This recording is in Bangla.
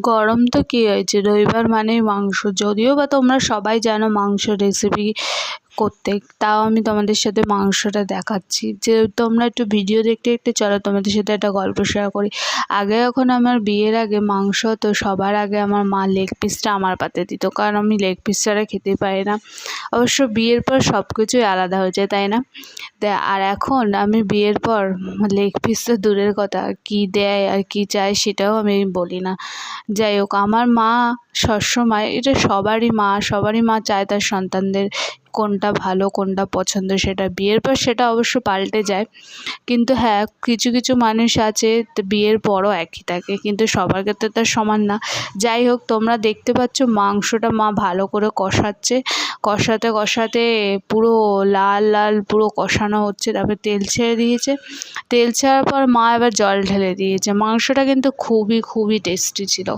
গরম তো কী হয়েছে, রবিবার মানেই মাংস। যদিও বা তোমরা সবাই জানো মাংস রেসিপি করতে, তাও আমি তোমাদের সাথে মাংসটা দেখাচ্ছি। যে তোমরা একটু ভিডিও দেখতে দেখতে চলো তোমাদের সাথে একটা গল্প শেয়ার করি। আগে যখন আমার বিয়ের আগে মাংস তো সবার আগে আমার মা লেগ পিসটা আমার পাতে দিত, কারণ আমি লেগ পিস ছাড়া খেতে পারি না। অবশ্য বিয়ের পর সব কিছুই আলাদা হয়ে যায়, তাই না? আর এখন আমি বিয়ের পর লেগ পিস তো দূরের কথা, কী দেয় আর কী চায় সেটাও আমি বলি না। যাই হোক, আমার মা সবসময়, এটা সবারই মা চায় তার সন্তানদের কোনটা ভালো কোনটা পছন্দ, সেটা বিয়ের পর সেটা অবশ্য পাল্টে যায়। কিন্তু হ্যাঁ, কিছু কিছু মানুষ আছে বিয়ের পরও একই থাকে, কিন্তু সবার ক্ষেত্রে তো সমান না। যাই হোক, তোমরা দেখতে পাচ্ছ মাংসটা মা ভালো করে কষাচ্ছে, কষাতে কষাতে পুরো লাল লাল পুরো কষানো হচ্ছে, তারপরে তেল ছেড়ে দিয়েছে। তেল ছাড়ার পর মা এবার জল ঢেলে দিয়েছে। মাংসটা কিন্তু খুবই খুবই টেস্টি ছিল।